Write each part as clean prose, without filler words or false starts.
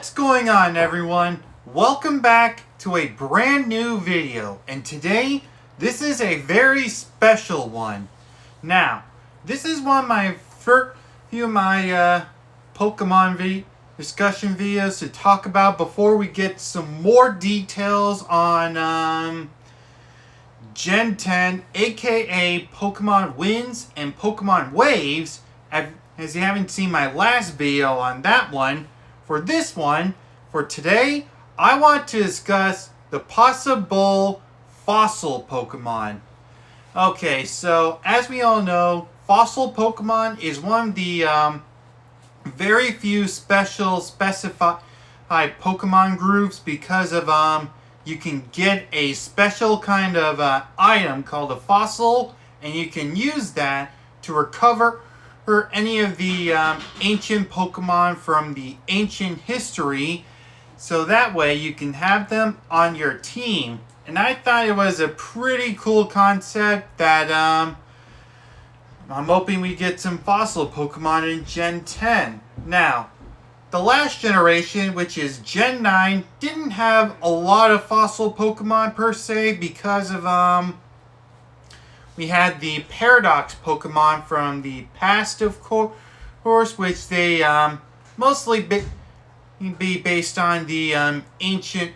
What's going on, everyone? Welcome back to a brand new video, and today this is a very special one. Now, this is one of my first few of my Pokemon discussion videos to talk about before we get some more details on Gen 10, aka Pokemon Winds and Pokemon Waves. As you haven't seen my last video on that one, for this one, for today, I want to discuss the possible fossil Pokemon. Okay, so as we all know, fossil Pokemon is one of the very few specified Pokemon groups because of you can get a special kind of item called a fossil, and you can use that to recover any of the ancient Pokemon from the ancient history, so that way you can have them on your team. And I thought it was a pretty cool concept that I'm hoping we get some fossil Pokemon in Gen 10. Now, the last generation, which is Gen 9, didn't have a lot of fossil Pokemon per se because of we had the Paradox Pokemon from the past, of course, which they mostly be based on the ancient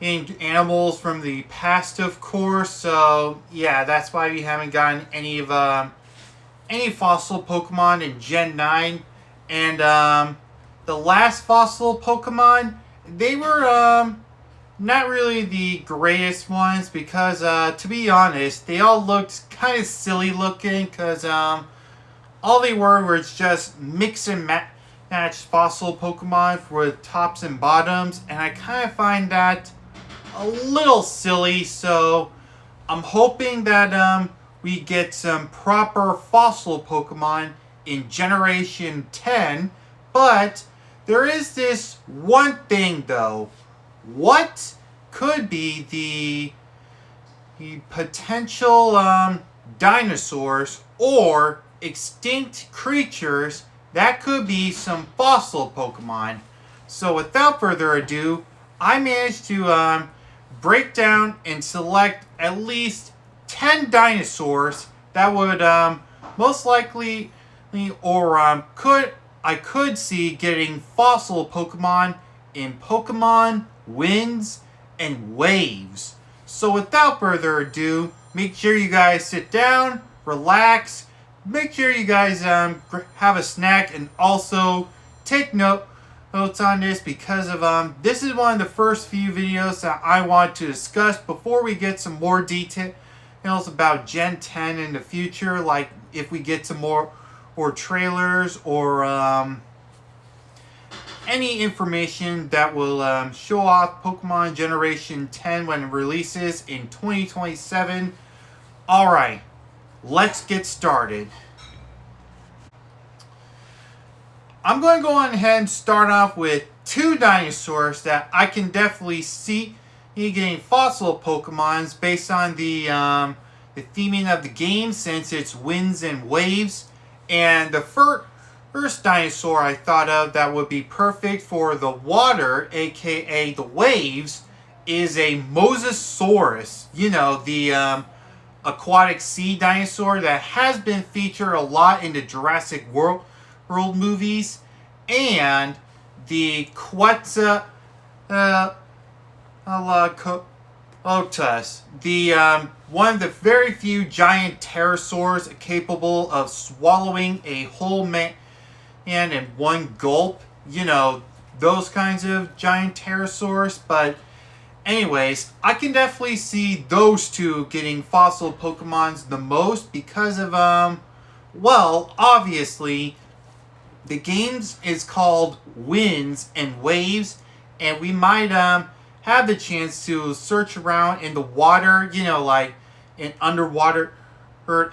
animals from the past, of course. So yeah, that's why we haven't gotten any fossil Pokemon in Gen 9. And the last fossil Pokemon, they were not really the greatest ones because, to be honest, they all looked kind of silly looking because all they were just mix and match fossil Pokemon with tops and bottoms, and I kind of find that a little silly. So I'm hoping that we get some proper fossil Pokemon in Generation 10, but there is this one thing though. What could be the potential dinosaurs or extinct creatures that could be some fossil Pokemon? So without further ado, I managed to break down and select at least 10 dinosaurs that would most likely or I could see getting fossil Pokemon in Pokemon Winds and Waves. So without further ado, make sure you guys sit down, relax, make sure you guys have a snack, and also take notes on this because of this is one of the first few videos that I want to discuss before we get some more details about Gen 10 in the future, like if we get some more trailers or any information that will show off Pokemon Generation 10 when it releases in 2027. Alright, let's get started. I'm going to go on ahead and start off with two dinosaurs that I can definitely see getting fossil Pokemons based on the theming of the game, since it's Winds and Waves. And the first dinosaur I thought of that would be perfect for the water, aka the waves, is a Mosasaurus. You know, the aquatic sea dinosaur that has been featured a lot in the Jurassic World movies, and the Quetzalcoatlus, the one of the very few giant pterosaurs capable of swallowing a whole man in one gulp. You know, those kinds of giant pterosaurs. But anyways, I can definitely see those two getting fossil Pokemons the most because of well, obviously the games is called Winds and Waves, and we might have the chance to search around in the water, you know, like in underwater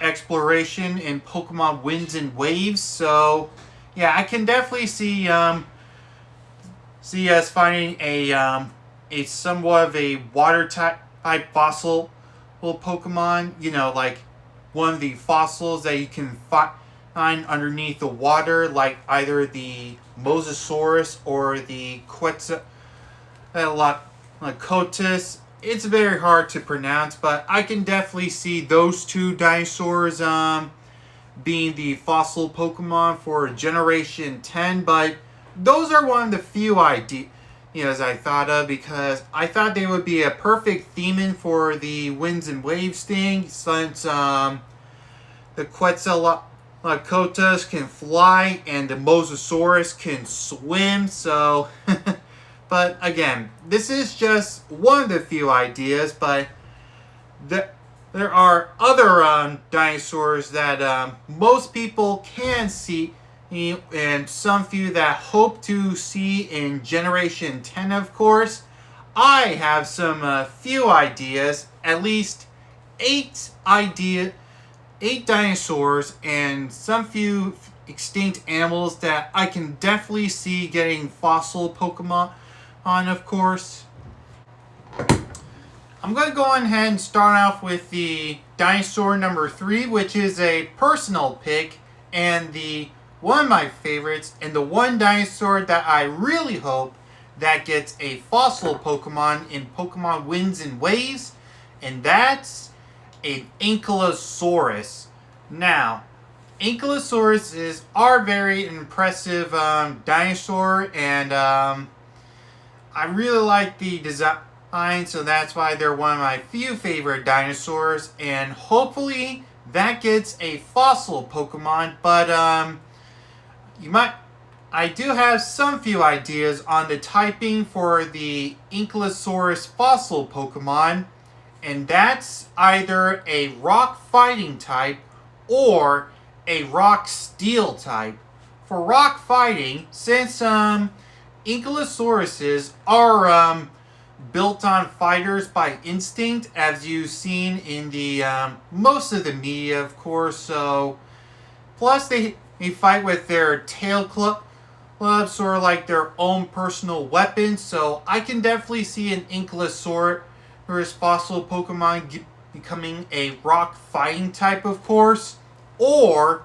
exploration in Pokemon Winds and Waves. So yeah, I can definitely see us finding a somewhat of a water type fossil Pokemon, you know, like one of the fossils that you can underneath the water, like either the Mosasaurus or the Quetzalcoatlus. It's very hard to pronounce, but I can definitely see those two dinosaurs being the fossil Pokemon for Generation 10, but those are one of the few ideas I thought of, because I thought they would be a perfect theming for the Winds and Waves thing, since the Quetzalcoatlus can fly and the Mosasaurus can swim, so... But again, this is just one of the few ideas, but there are other dinosaurs that most people can see, and some few that hope to see in Generation 10, of course. I have some few ideas, at least 8 dinosaurs and some few extinct animals that I can definitely see getting fossil Pokemon on, of course. I'm going to go on ahead and start off with the dinosaur number 3, which is a personal pick and one of my favorites, and the one dinosaur that I really hope that gets a fossil Pokemon in Pokemon Winds and Waves, and that's an Ankylosaurus. Now, Ankylosauruses are very impressive dinosaur, and I really like the design, so that's why they're one of my few favorite dinosaurs, and hopefully that gets a fossil Pokemon, but I do have some few ideas on the typing for the Ankylosaurus fossil Pokemon, and that's either a rock fighting type or a rock steel type. For rock fighting, since Ankylosauruses are built on fighters by instinct, as you've seen in the most of the media, of course. So, plus they fight with their tail clubs, sort of like their own personal weapons. So I can definitely see an Ankylosaurus fossil Pokemon becoming a rock fighting type, of course, or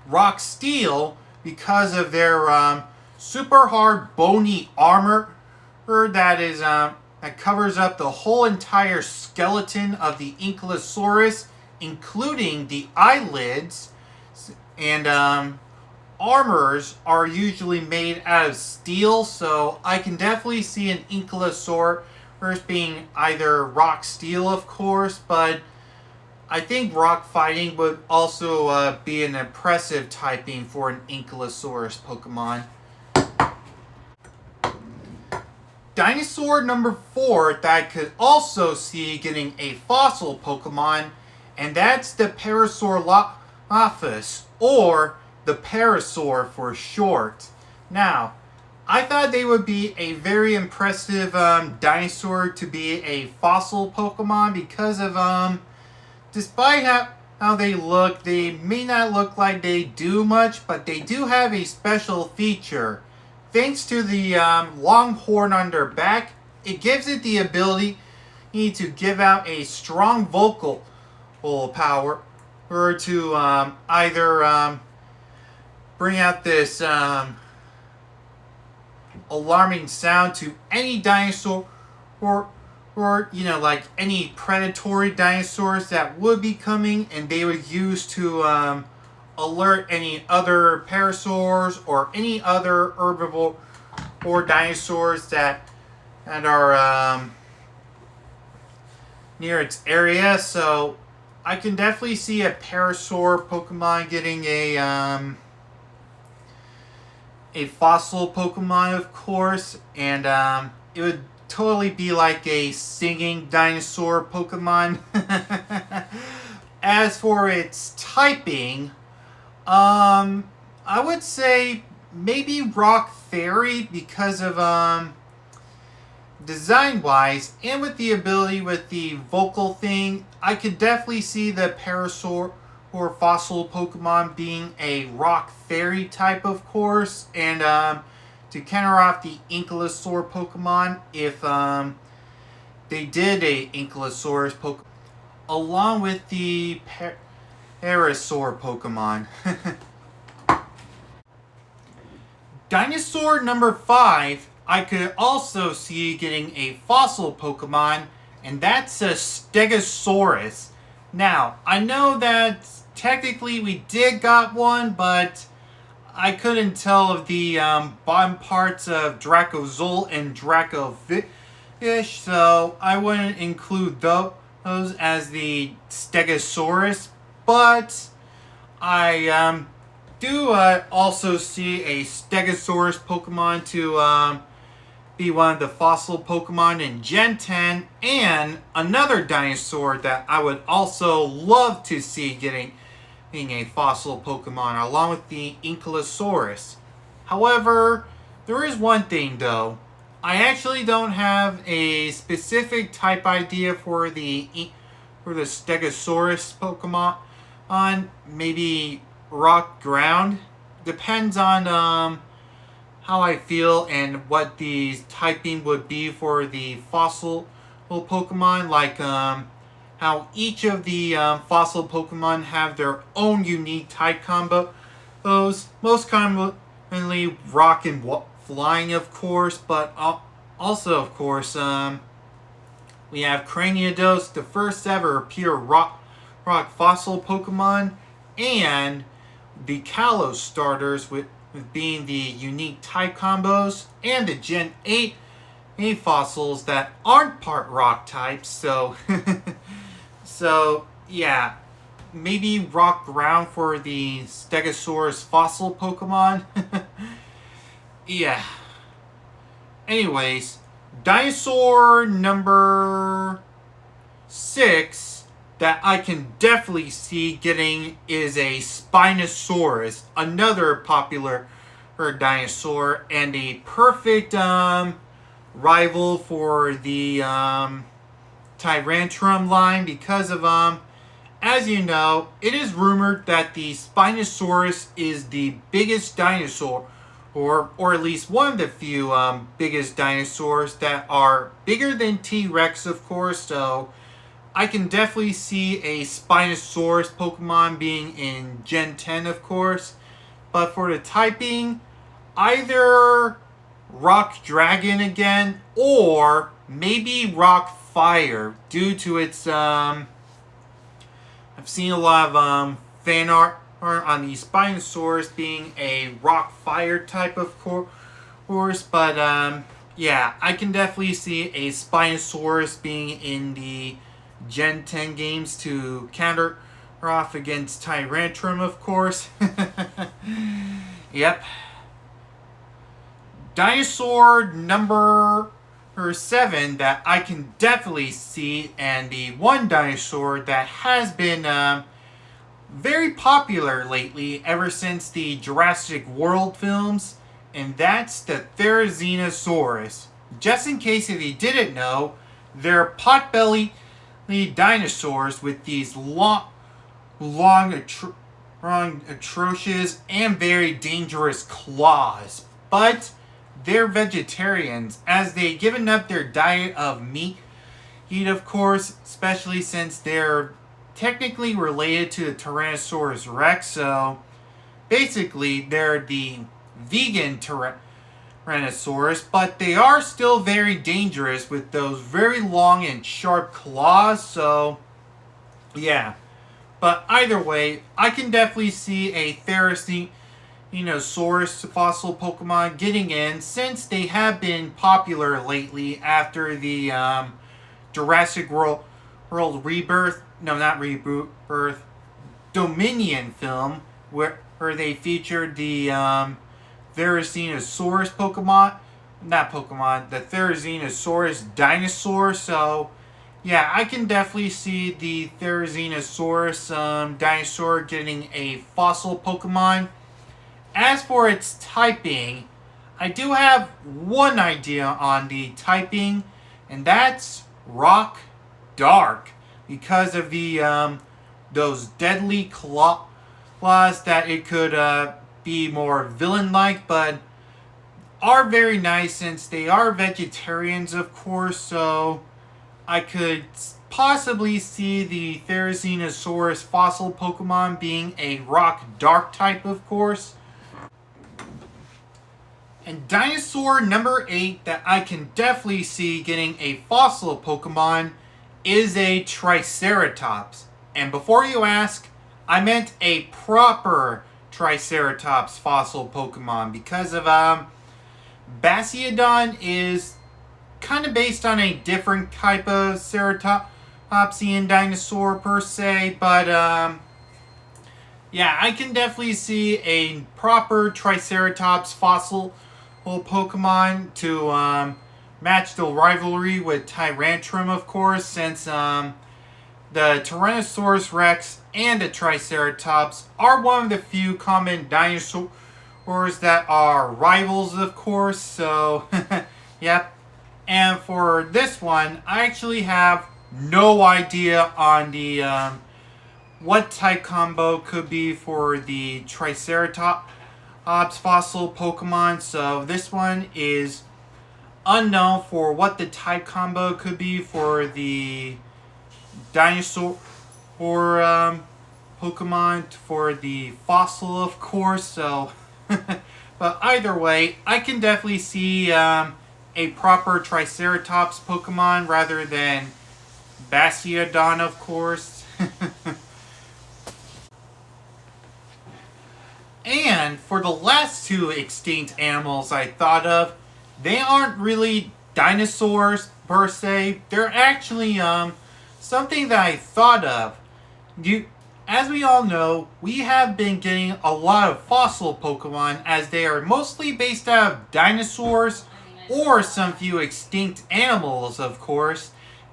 rock steel because of their super hard bony armor that covers up the whole entire skeleton of the Ankylosaurus, including the eyelids, and armors are usually made out of steel, so I can definitely see an Ankylosaurus being either rock steel, of course, but I think rock fighting would also be an impressive typing for an Ankylosaurus Pokemon. Dinosaur number 4 that I could also see getting a fossil Pokemon, and that's the Parasaurolophus, or the Parasaur for short. Now, I thought they would be a very impressive dinosaur to be a fossil Pokemon because of, despite how they look, they may not look like they do much, but they do have a special feature. Thanks to the long horn on their back, it gives it the ability to give out a strong vocal power, or to either bring out this alarming sound to any dinosaur, or like any predatory dinosaurs that would be coming, and they would use to alert any other parasaurs or any other herbivore or dinosaurs that are near its area. So I can definitely see a Parasaur Pokemon getting a fossil Pokemon, of course, and it would totally be like a singing dinosaur Pokemon. As for its typing, I would say maybe Rock Fairy because of design-wise, and with the ability with the vocal thing, I could definitely see the Parasaur or fossil Pokemon being a Rock Fairy type, of course, and to counter off the Ankylosaur Pokemon, if they did a Ankylosaurus Pokemon, along with the Dinosaur Pokemon. Dinosaur number 5, I could also see getting a fossil Pokemon, and that's a Stegosaurus. Now, I know that technically we did got one, but I couldn't tell of the bottom parts of Dracozolt and Dracofish, so I wouldn't include those as the Stegosaurus, but I do also see a Stegosaurus Pokemon to be one of the fossil Pokemon in Gen 10, and another dinosaur that I would also love to see getting a fossil Pokemon, along with the Ankylosaurus. However, there is one thing though. I actually don't have a specific type idea for the Stegosaurus Pokemon. Maybe rock ground. Depends on how I feel and what the typing would be for the fossil Pokemon. Like how each of the fossil Pokemon have their own unique type combo. Those most commonly rock and flying, of course, but also, of course, we have Cranidos, the first ever pure rock fossil Pokemon, and the Kalos starters with being the unique type combos, and the Gen 8 fossils that aren't part rock types, so so yeah, maybe rock ground for the Stegosaurus fossil Pokemon. Yeah. Anyways, dinosaur number 6 that I can definitely see getting is a Spinosaurus, another popular dinosaur, and a perfect rival for the Tyrantrum line because of as you know, it is rumored that the Spinosaurus is the biggest dinosaur, or at least one of the few biggest dinosaurs that are bigger than T-Rex, of course. So I can definitely see a Spinosaurus Pokemon being in Gen 10, of course. But for the typing, either Rock Dragon again, or maybe Rock Fire, due to its I've seen a lot of fan art on the Spinosaurus being a Rock Fire type of course, but yeah, I can definitely see a Spinosaurus being in the Gen 10 games to counter off against Tyrantrum, of course. Yep. Dinosaur number 7 that I can definitely see, and the one dinosaur that has been very popular lately ever since the Jurassic World films, and that's the Therizinosaurus. Just in case if you didn't know, they're pot-bellied dinosaurs with these long, atrocious, and very dangerous claws. But they're vegetarians, as they've given up their diet of meat, of course, especially since they're technically related to the Tyrannosaurus Rex. So basically, they're the vegan Tyrannosaurus, but they are still very dangerous with those very long and sharp claws. So yeah, but either way, I can definitely see a Therizinosaurus fossil Pokemon getting in, since they have been popular lately after the Jurassic World Rebirth, no, not Rebirth, Dominion film, where they featured the Therizinosaurus the Therizinosaurus dinosaur. So yeah, I can definitely see the Therizinosaurus dinosaur getting a fossil Pokemon. As for its typing, I do have one idea on the typing, and that's Rock Dark, because of the those deadly claws that it could be more villain-like, but are very nice since they are vegetarians, of course. So I could possibly see the Therizinosaurus fossil Pokemon being a rock dark type, of course. And dinosaur number 8 that I can definitely see getting a fossil Pokemon is a Triceratops. And before you ask, I meant a proper Triceratops fossil Pokemon because of Bastiodon is kind of based on a different type of ceratopsian dinosaur per se, but yeah, I can definitely see a proper Triceratops fossil Pokemon to match the rivalry with Tyrantrum, of course, since the Tyrannosaurus Rex and the Triceratops are one of the few common dinosaurs that are rivals, of course, so yep. And for this one, I actually have no idea on the what type combo could be for the Triceratops fossil Pokemon. So this one is unknown for what the type combo could be for the dinosaur or Pokemon for the fossil, of course. So, but either way, I can definitely see a proper Triceratops Pokemon rather than Bastiodon, of course. And for the last two extinct animals I thought of, they aren't really dinosaurs per se. They're actually something that I thought of. As we all know, we have been getting a lot of fossil Pokemon as they are mostly based out of dinosaurs or some few extinct animals, of course.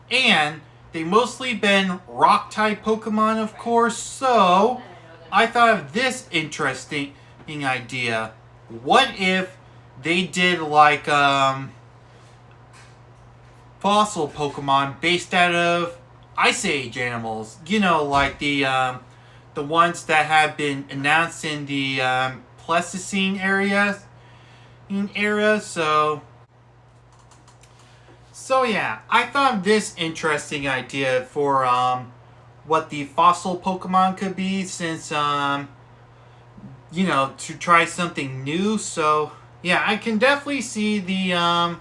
And they mostly been rock-type Pokemon, of course. So I thought of this interesting idea. What if they did like fossil Pokemon based out of Ice Age animals? You know, like the ones that have been announced in the Pleistocene era. So yeah, I thought of this interesting idea for what the fossil Pokemon could be, since you know, to try something new. So yeah, I can definitely see the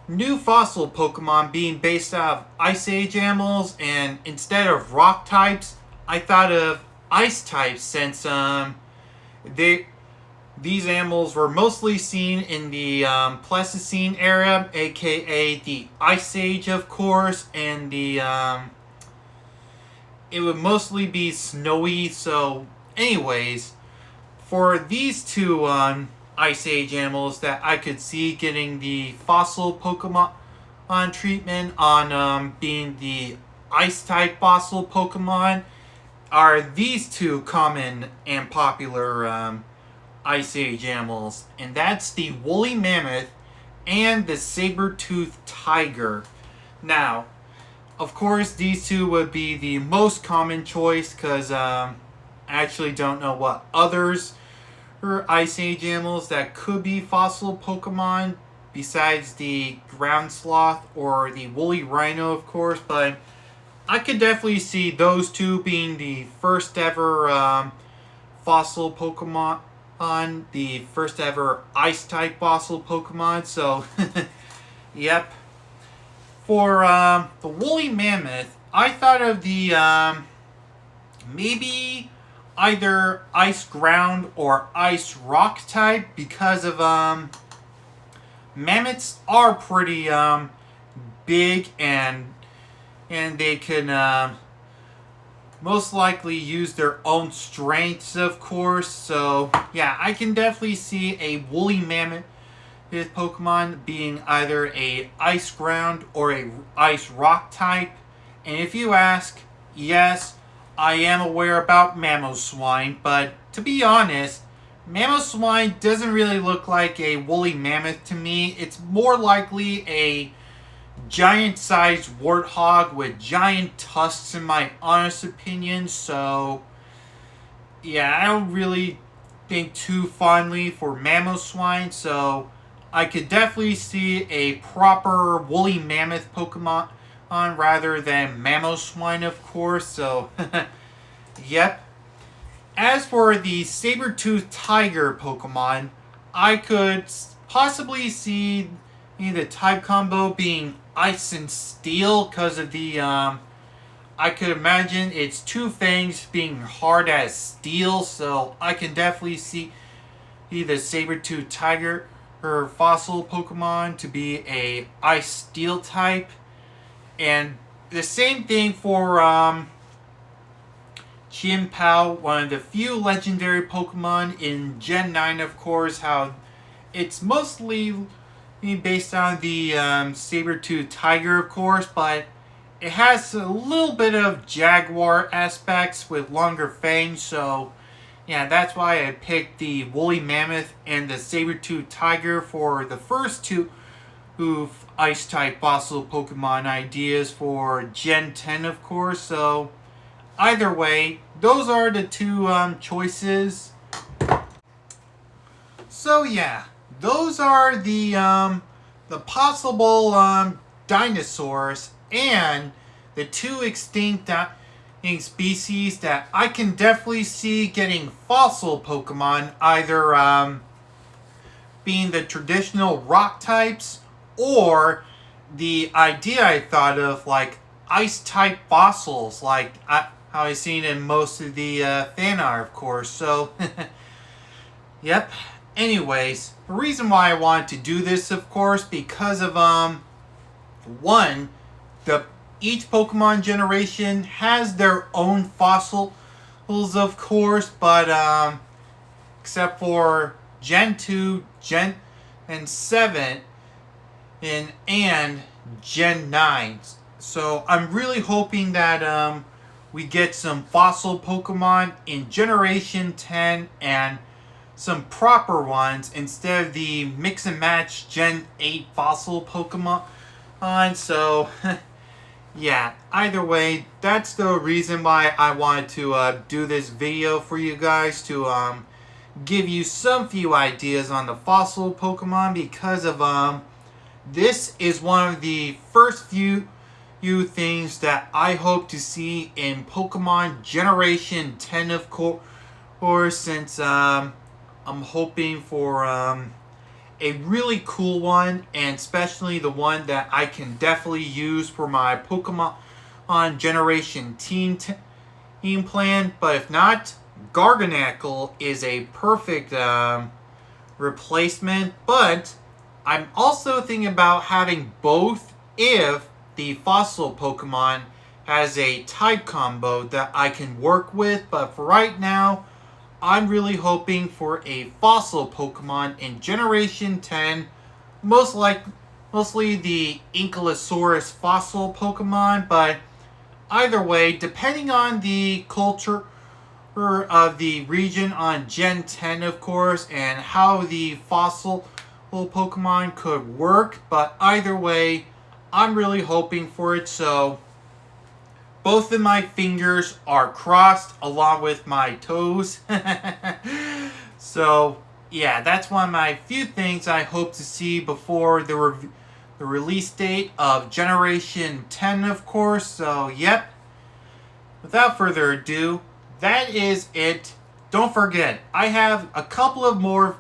new fossil Pokemon being based out of Ice Age animals, and instead of rock types, I thought of ice types, since these animals were mostly seen in the Pleistocene era, aka the Ice Age, of course, and the it would mostly be snowy. So anyways, for these two Ice Age animals that I could see getting the fossil Pokemon treatment on being the ice type fossil Pokemon are these two common and popular Ice Age animals, and that's the woolly mammoth and the saber-toothed tiger. Now, of course, these two would be the most common choice because I actually don't know what others or Ice Age animals that could be fossil Pokemon besides the ground sloth or the woolly rhino, of course, but I could definitely see those two being the first ever fossil Pokemon, the first ever ice type fossil Pokemon. So yep. For the woolly mammoth, I thought of the maybe either ice ground or ice rock type, because of mammoths are pretty big, and they can most likely use their own strengths, of course. So yeah, I can definitely see a woolly mammoth Pokemon being either a ice ground or a ice rock type. And if you ask, yes, I am aware about Mamoswine, but to be honest, Mamoswine doesn't really look like a woolly mammoth to me. It's more likely a giant-sized warthog with giant tusks, in my honest opinion. So yeah, I don't really think too fondly for Mamoswine, so I could definitely see a proper woolly mammoth Pokemon on rather than Mamoswine, of course. So, yep. As for the saber-toothed tiger Pokemon, I could possibly see the type combo being Ice and Steel because of the I could imagine its two fangs being hard as steel, so I can definitely see the saber-toothed tiger or fossil Pokemon to be a Ice Steel type. And the same thing for Chien-Pao, one of the few legendary Pokemon in Gen 9, of course, how it's mostly based on the saber-toothed tiger, of course, but it has a little bit of jaguar aspects with longer fangs, so yeah, that's why I picked the woolly mammoth and the saber-toothed tiger for the first two ice-type fossil Pokemon ideas for Gen 10, of course, so either way, those are the two choices. So yeah, those are the possible dinosaurs and the two extinct species that I can definitely see getting fossil Pokemon, either being the traditional rock types or the idea I thought of, like ice type fossils, like how I've seen in most of the fan art, of course. So, yep. Anyways, the reason why I wanted to do this, of course, because of one, each Pokemon generation has their own fossils, of course, but except for Gen 2, Gen 7, and Gen 9. So I'm really hoping that we get some fossil Pokemon in Generation 10 and some proper ones instead of the mix and match Gen 8 fossil Pokemon. So, yeah, either way, that's the reason why I wanted to do this video for you guys, to give you some few ideas on the fossil Pokemon, because of this is one of the first few things that I hope to see in Pokemon Generation 10, of course, since I'm hoping for a really cool one, and especially the one that I can definitely use for my Pokemon on Generation team plan. But if not, Garganacl is a perfect replacement. But I'm also thinking about having both if the fossil Pokemon has a type combo that I can work with. But for right now, I'm really hoping for a fossil Pokemon in Generation 10, mostly the Ankylosaurus fossil Pokemon, but either way, depending on the culture of the region on Gen 10, of course, and how the fossil Pokemon could work, but either way, I'm really hoping for it, so both of my fingers are crossed along with my toes. So, yeah, that's one of my few things I hope to see before the release date of Generation 10, of course. So, yep. Without further ado, that is it. Don't forget, I have a couple of more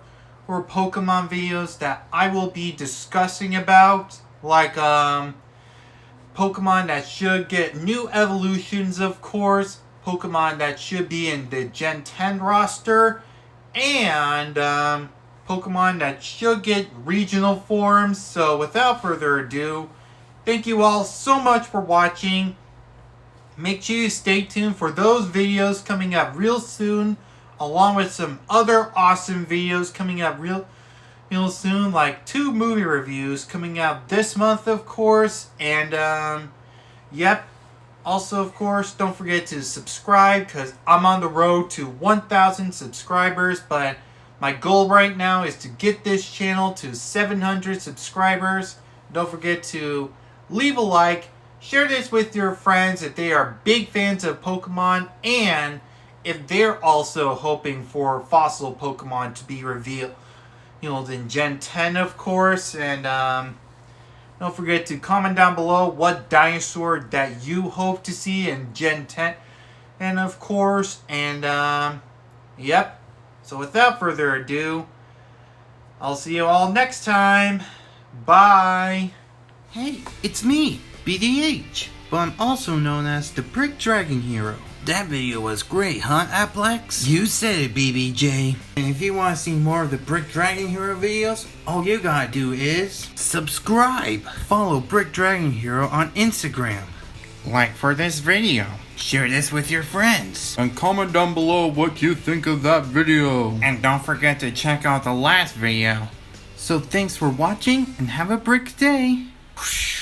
Pokemon videos that I will be discussing about, like, Pokemon that should get new evolutions, of course, Pokemon that should be in the Gen 10 roster, and Pokemon that should get regional forms. So without further ado, thank you all so much for watching. Make sure you stay tuned for those videos coming up real soon, along with some other awesome videos coming up real soon, like 2 movie reviews coming out this month, of course. And yep, also, of course, don't forget to subscribe, because I'm on the road to 1,000 subscribers, but my goal right now is to get this channel to 700 subscribers. Don't forget to leave a like, share this with your friends if they are big fans of Pokemon, and if they're also hoping for fossil Pokemon to be revealed in Gen 10, of course. And Don't forget to comment down below what dinosaur that you hope to see in Gen 10. And of course, yep. So without further ado, I'll see you all next time. Bye. Hey, it's me, BDH, but I'm also known as the Brick Dragon Hero. That video was great, huh, Applex? You said it, BBJ. And if you want to see more of the Brick Dragon Hero videos, all you gotta do is subscribe. Follow Brick Dragon Hero on Instagram. Like for this video. Share this with your friends. And comment down below what you think of that video. And don't forget to check out the last video. So thanks for watching and have a brick day. Whoosh.